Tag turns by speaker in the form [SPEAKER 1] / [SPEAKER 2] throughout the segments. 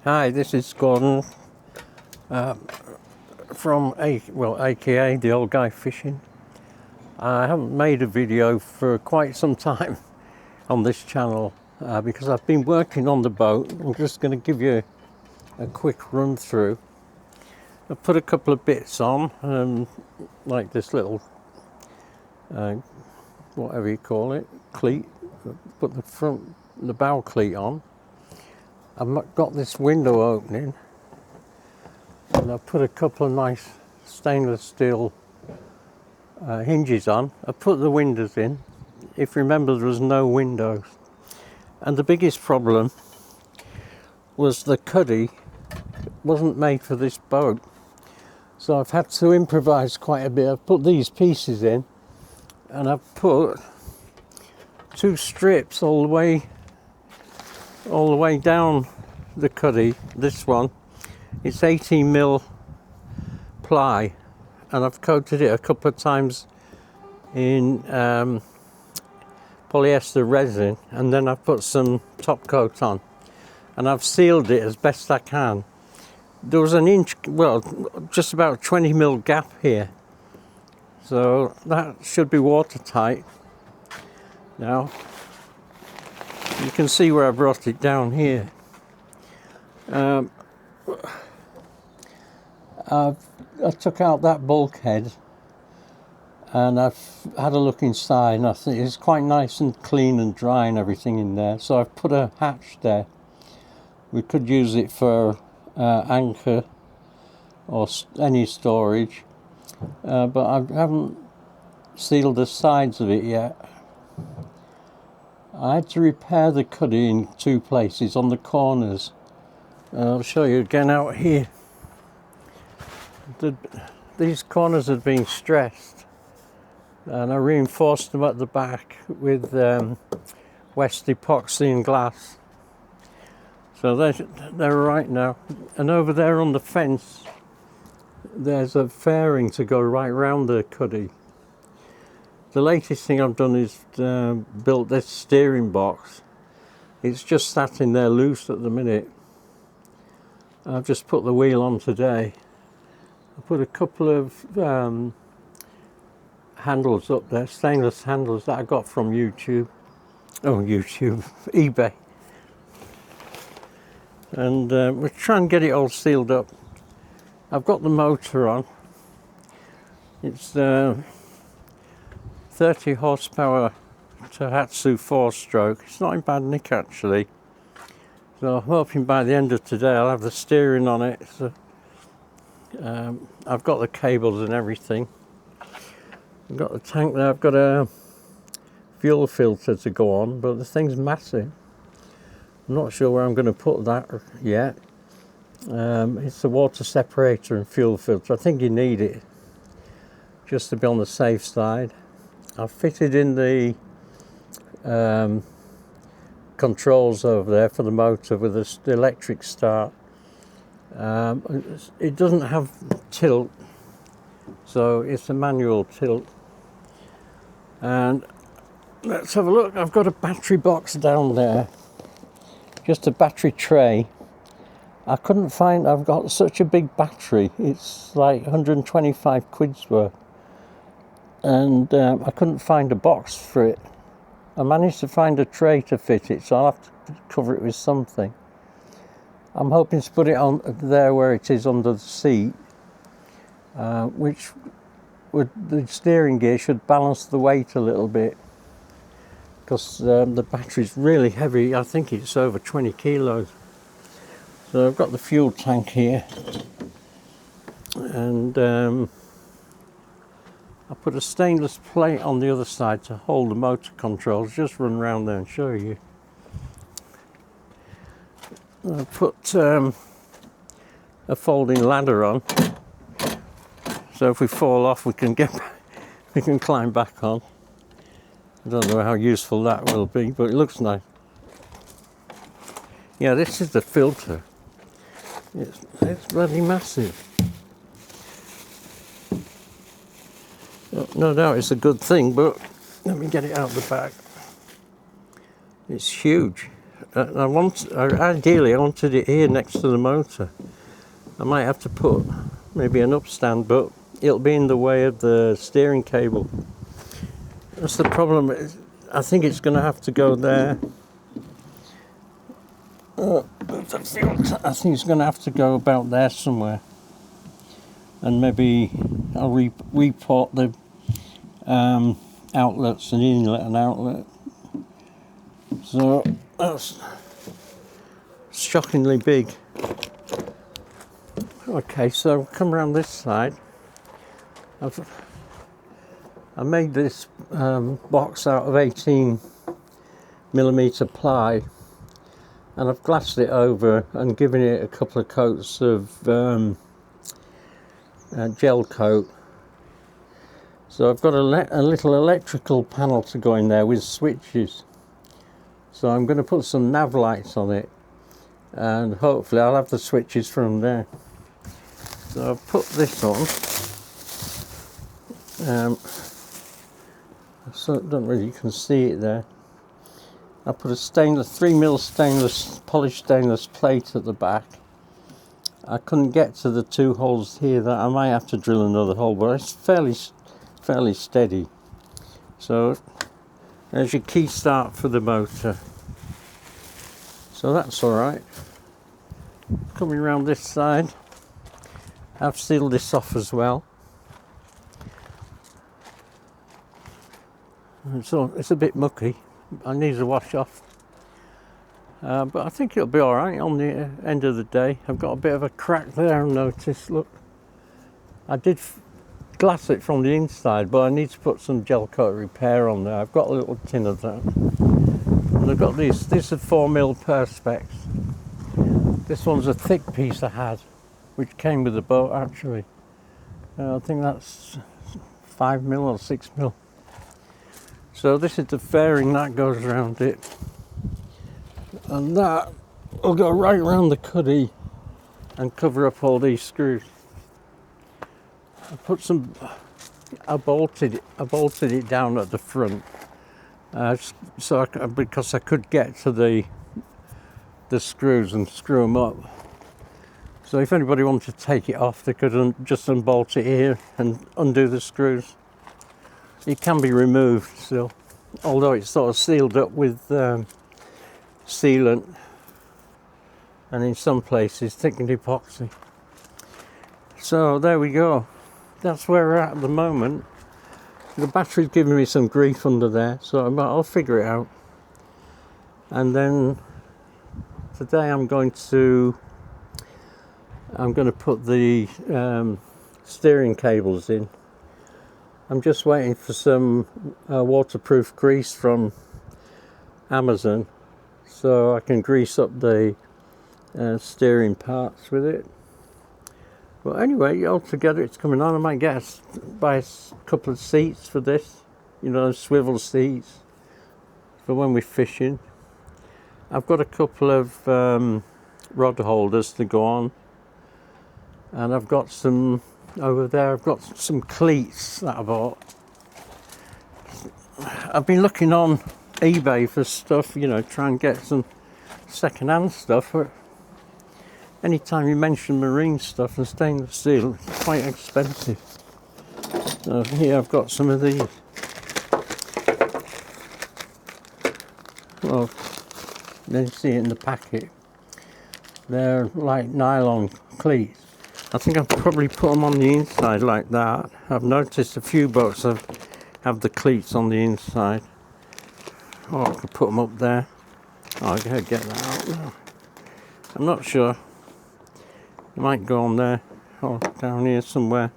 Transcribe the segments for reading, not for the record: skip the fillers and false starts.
[SPEAKER 1] Hi, this is Gordon from AKA The Old Guy Fishing. I haven't made a video for quite some time on this channel because I've been working on the boat. I'm just going to give you a quick run through. I've put a couple of bits on, like this little, whatever you call it, cleat. Put the bow cleat on. I've got this window opening, and I've put a couple of nice stainless steel hinges on. I put the windows in. If you remember, there was no windows, and the biggest problem was the cuddy wasn't made for this boat, so I've had to improvise quite a bit. I've put these pieces in, and I've put two strips all the way down the cuddy. This one, it's 18mm ply, and I've coated it a couple of times in polyester resin, and then I've put some top coat on, and I've sealed it as best I can. There was an inch, well, just about 20mm gap here, so that should be watertight. Now you can see where I brought it down here. I took out that bulkhead, and I've had a look inside, and I think it's quite nice and clean and dry and everything in there. So I've put a hatch there. We could use it for anchor or any storage, but I haven't sealed the sides of it yet. I had to repair the cuddy in two places on the corners. I'll show you again out here. These corners had been stressed, and I reinforced them at the back with West epoxy and glass. So they're right now. And over there on the fence, there's a fairing to go right round the cuddy. The latest thing I've done is built this steering box. It's just sat in there loose at the minute. I've just put the wheel on today. I put a couple of handles up there, stainless handles that I got from eBay. And we'll try and get it all sealed up. I've got the motor on. It's 30 horsepower Tohatsu 4-stroke. It's not in bad nick actually. So I'm hoping by the end of today I'll have the steering on it. So, I've got the cables and everything. I've got the tank there. I've got a fuel filter to go on, but the thing's massive. I'm not sure where I'm going to put that yet. It's a water separator and fuel filter. I think you need it just to be on the safe side. I've fitted in the controls over there for the motor with the electric start. It doesn't have tilt, so it's a manual tilt. And let's have a look. I've got a battery box down there, just a battery tray. I've got such a big battery, it's like 125 quid's worth, and I couldn't find a box for it. I managed to find a tray to fit it, so I'll have to cover it with something. I'm hoping to put it on there where it is under the seat, which with the steering gear should balance the weight a little bit, because the battery's really heavy. I think it's over 20 kilos. So I've got the fuel tank here, and I put a stainless plate on the other side to hold the motor controls. Just run around there and show you. I put a folding ladder on, so if we fall off we can climb back on. I don't know how useful that will be, but it looks nice. Yeah, this is the filter. It's bloody massive. No doubt it's a good thing, but let me get it out the back. It's huge. ideally I wanted it here next to the motor. I might have to put maybe an upstand, but it'll be in the way of the steering cable. That's the problem. I think it's going to have to go there. I think it's going to have to go about there somewhere, and maybe I'll report the outlets, an inlet and outlet. So that's shockingly big. Okay, so come around this side. I made this box out of 18mm ply, and I've glassed it over and given it a couple of coats of gel coat. So I've got a little electrical panel to go in there with switches. So I'm going to put some nav lights on it, and hopefully I'll have the switches from there. So I've put this on. So I don't really, you can see it there. I put a 3mm stainless, polished stainless plate at the back. I couldn't get to the 2 holes here. That I might have to drill another hole, but it's fairly steady. So there's your key start for the motor. So that's all right. Coming around this side, I've sealed this off as well. So it's a bit mucky. I need to wash off. But I think it'll be all right on the end of the day. I've got a bit of a crack there, I've noticed. Look, I did glass it from the inside, but I need to put some gel coat repair on there. I've got a little tin of that. And I've got these are 4mm Perspex. This one's a thick piece I had, which came with the boat actually. I think that's 5mm or 6mm. So this is the fairing that goes around it. And that will go right around the cuddy and cover up all these screws. I bolted it down at the front, because I could get to the screws and screw them up. So if anybody wanted to take it off, they could just unbolt it here and undo the screws. It can be removed still, although it's sort of sealed up with sealant, and in some places thickened epoxy. So there we go. That's where we're at the moment. The battery's giving me some grief under there, so I'll figure it out. And then today I'm going to put the steering cables in. I'm just waiting for some waterproof grease from Amazon, so I can grease up the steering parts with it. But anyway, altogether it's coming on. I might buy a couple of seats for this, swivel seats for when we're fishing. I've got a couple of rod holders to go on, and I've got some over there. I've got some cleats that I bought. I've been looking on eBay for stuff, try and get some second-hand stuff. But anytime you mention marine stuff and stainless steel, it's quite expensive. So here I've got some of these. Well, you see it in the packet. They're like nylon cleats. I think I'll probably put them on the inside like that. I've noticed a few boats have the cleats on the inside. Oh, I could put them up there. Oh, I gotta get that out now. I'm not sure. It might go on there or down here somewhere.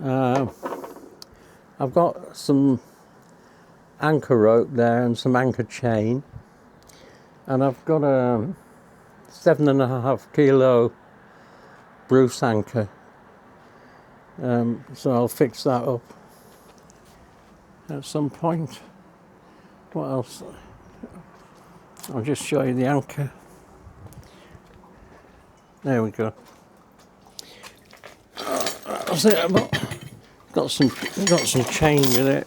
[SPEAKER 1] I've got some anchor rope there and some anchor chain, and I've got a 7.5 kilo Bruce anchor, so I'll fix that up at some point. What else? I'll just show you the anchor. There we go. That's it. I've got some chain with it.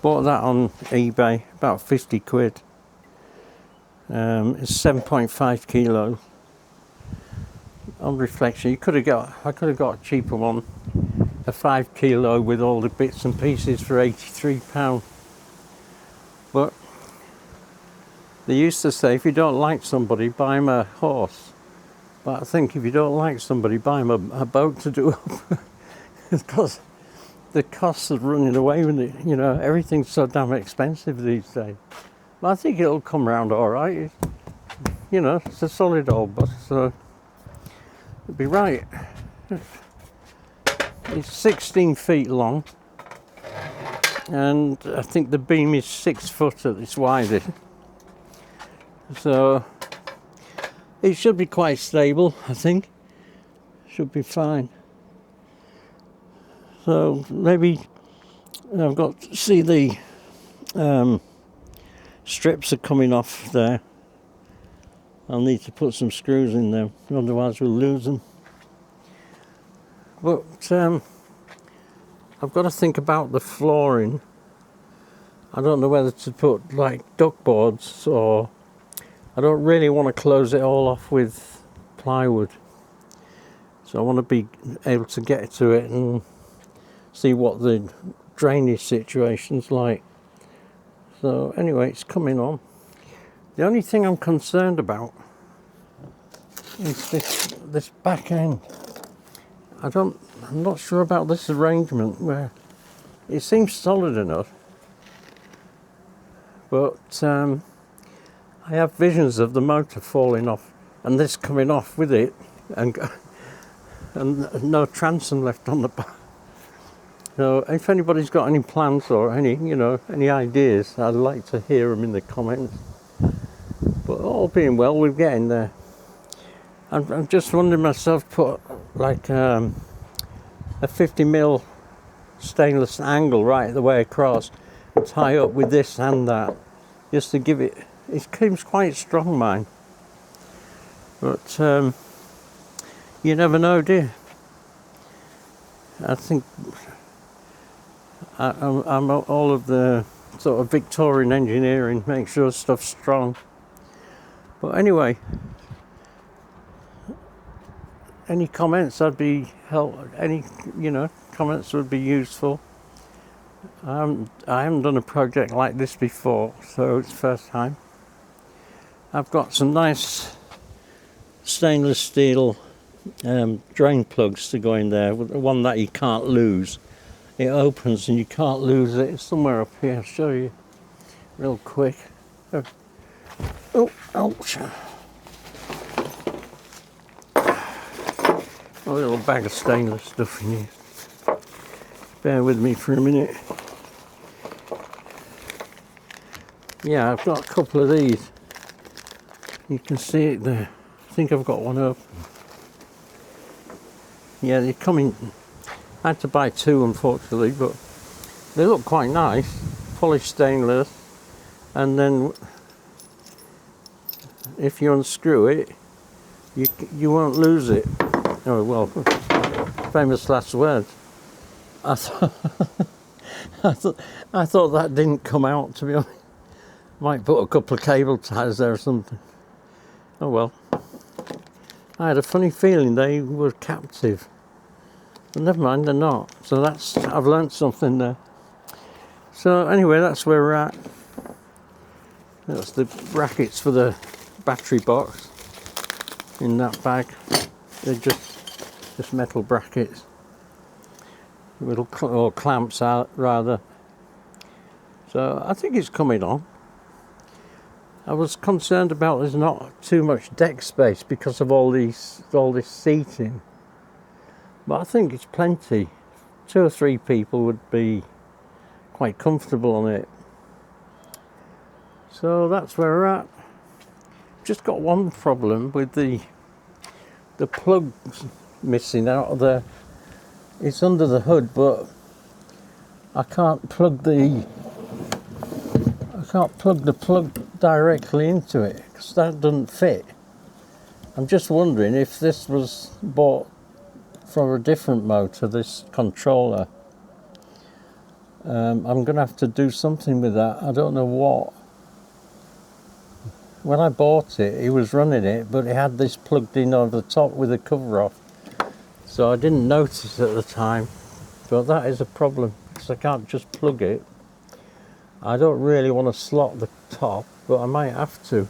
[SPEAKER 1] Bought that on eBay, about 50 quid. It's 7.5 kilos. On reflection, I could have got a cheaper one, a 5 kilo with all the bits and pieces for £83. But they used to say, if you don't like somebody, buy them a horse. But I think if you don't like somebody, buy them a boat to do up. Because the costs of running away with it, you know, everything's so damn expensive these days. But I think it'll come round all right. You know, it's a solid old bus, so it'll be right. It's 16 feet long, and I think the beam is 6 foot at its widest. So it should be quite stable, I think. Should be fine. So maybe I've got to see the strips are coming off there. I'll need to put some screws in there, otherwise we'll lose them. But I've got to think about the flooring. I don't know whether to put like duck boards, or I don't really want to close it all off with plywood. So I want to be able to get to it and see what the drainage situation's like. So anyway, it's coming on. The only thing I'm concerned about is this back end. I'm not sure about this arrangement, where it seems solid enough, but I have visions of the motor falling off and this coming off with it, and no transom left on the back. So if anybody's got any plans or any ideas, I'd like to hear them in the comments. But all being well, we're getting there. I'm just wondering myself, put like a 50mm stainless angle right the way across, and tie up with this and that, just to give it. It seems quite strong, mine. But you never know, do you? I think I'm all of the sort of Victorian engineering, make sure stuff's strong. But anyway, any comments comments would be useful. I haven't done a project like this before, so it's first time. I've got some nice stainless steel drain plugs to go in there, with the one that you can't lose. It opens and you can't lose it. It's somewhere up here. I'll show you real quick. Oh, ouch. A little bag of stainless stuff in here. Bear with me for a minute. Yeah, I've got a couple of these. You can see it there. I think I've got one open. Yeah, they're coming. I had to buy two, unfortunately, but they look quite nice. Polished stainless, and then if you unscrew it, you won't lose it. Oh well, famous last words. I thought that didn't come out, to be honest. Might put a couple of cable ties there or something. Oh well. I had a funny feeling they were captive. But never mind, they're not. So I've learnt something there. So anyway, that's where we're at. That's the brackets for the battery box in that bag. They're just metal brackets. Little or clamps out, rather. So I think it's coming on. I was concerned about there's not too much deck space because of all this seating, but I think it's plenty. 2 or 3 people would be quite comfortable on it. So that's where we're at. Just got one problem with the plugs missing out of there. It's under the hood, but I can't plug the plug directly into it because that doesn't fit. I'm just wondering if this was bought from a different motor, this controller. I'm going to have to do something with that. I don't know what. when I bought it, he was running it, but it had this plugged in over the top with the cover off. So I didn't notice at the time, but that is a problem because I can't just plug it. I don't really want to slot the top, but I might have to.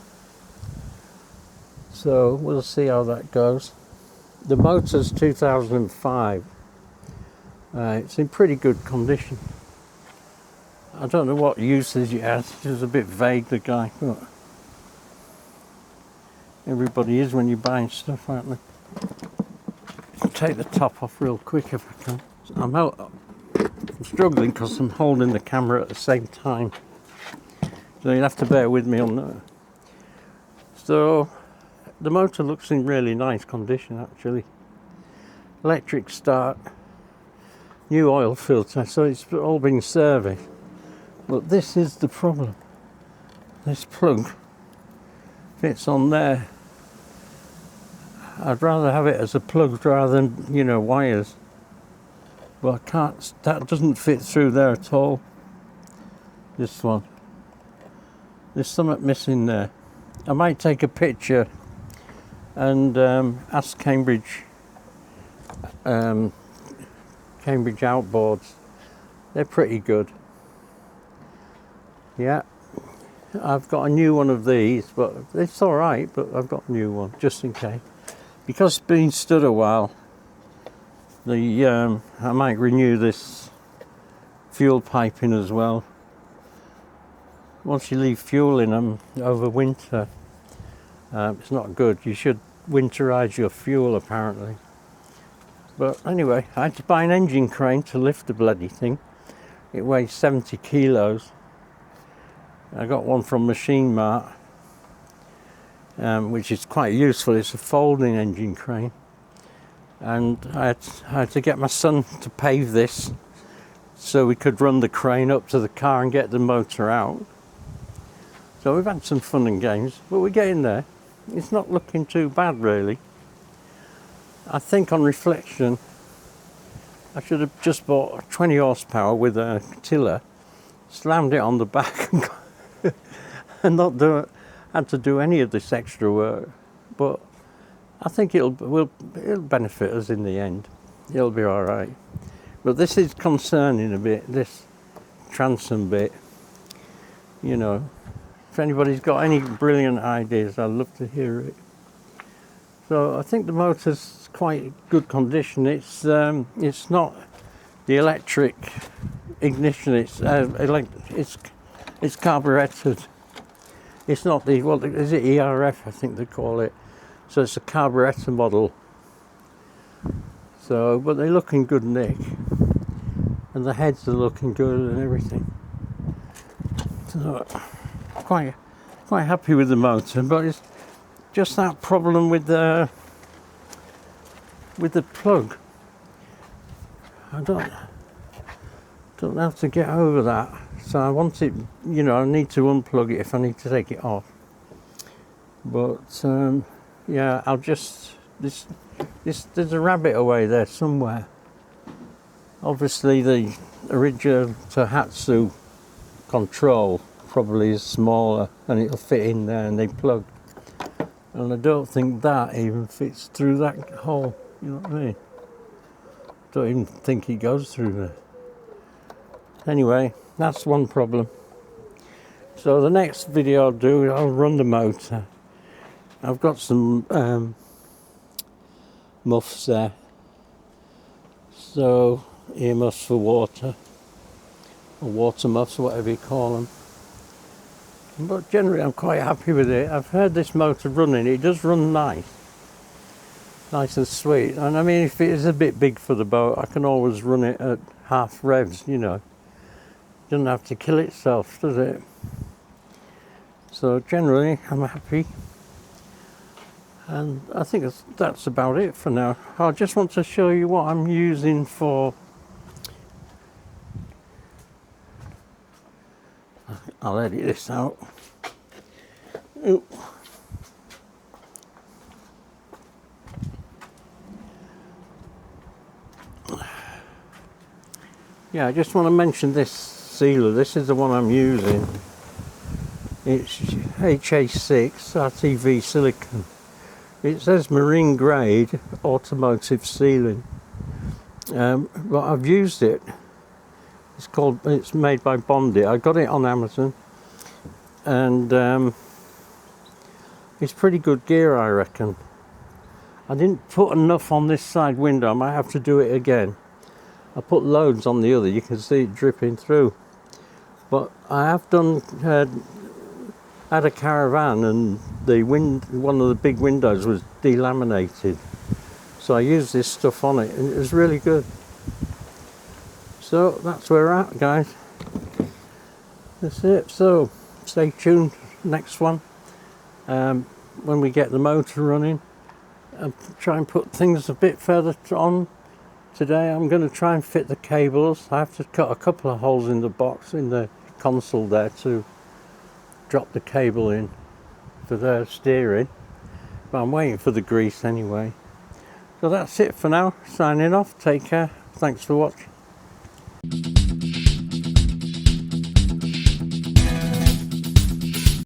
[SPEAKER 1] So we'll see how that goes. The motor's 2005. It's in pretty good condition. I don't know what usage it has. It was a bit vague, the guy, but everybody is when you're buying stuff, aren't they? I'll take the top off real quick if I can. I'm struggling because I'm holding the camera at the same time. So you'll have to bear with me on that. So the motor looks in really nice condition actually. Electric start, new oil filter, so it's all been serviced. But this is the problem. This plug fits on there. I'd rather have it as a plug rather than, you know, wires. But I can't, that doesn't fit through there at all. This one. There's something missing there. I might take a picture and ask Cambridge outboards. They're pretty good. Yeah. I've got a new one of these, but it's alright, but I've got a new one just in case. Because it's been stood a while, I might renew this fuel piping as well. Once you leave fuel in them over winter, it's not good. You should winterize your fuel apparently. But anyway, I had to buy an engine crane to lift the bloody thing. It weighs 70 kilos. I got one from Machine Mart, which is quite useful. It's a folding engine crane. And I had to get my son to pave this so we could run the crane up to the car and get the motor out. So we've had some fun and games, but we're getting there. It's not looking too bad really. I think on reflection, I should have just bought 20 horsepower with a tiller, slammed it on the back and not had to do any of this extra work. But I think it'll benefit us in the end. It'll be all right. But this is concerning a bit, this transom bit. You know, if anybody's got any brilliant ideas, I'd love to hear it. So I think the motor's quite good condition. It's not the electric ignition. It's carburetted. It's not the, what is it, ERF I think they call it. So it's a carburetor model. So, but they're looking good nick, and the heads are looking good and everything. So quite happy with the motor, but it's just that problem with the plug. I don't have to get over that. So I want it, you know, I need to unplug it if I need to take it off. But yeah, I'll just there's a rabbit away there somewhere. Obviously the original Tohatsu control probably is smaller and it'll fit in there and they plug. And I don't think that even fits through that hole, you know what I mean? Don't even think it goes through there. Anyway, that's one problem. So the next video I'll do, I'll run the motor. I've got some muffs there. So, ear muffs for water, or water muffs, whatever you call them. But generally I'm quite happy with it. I've heard this motor running, it does run nice and sweet. And I mean, if it is a bit big for the boat, I can always run it at half revs, you know. It doesn't have to kill itself, does it? So generally I'm happy. And I think that's about it for now. I just want to show you what I'm using for. I'll edit this out. Ooh. Yeah, I just want to mention this sealer. This is the one I'm using. It's HA6 RTV silicone. It says marine grade automotive sealing, but I've used it. It's made by Bondit. I got it on Amazon, and it's pretty good gear, I reckon. I didn't put enough on this side window. I might have to do it again. I put loads on the other. You can see it dripping through. But I have done had a caravan, and one of the big windows was delaminated. So I used this stuff on it, and it was really good. So that's where we're at, guys. That's it. So stay tuned. Next one, when we get the motor running, and try and put things a bit further on. Today I'm going to try and fit the cables. I have to cut a couple of holes in the box in the console there to drop the cable in for the steering, but I'm waiting for the grease anyway. So that's it for now. Signing off. Take care. Thanks for watching.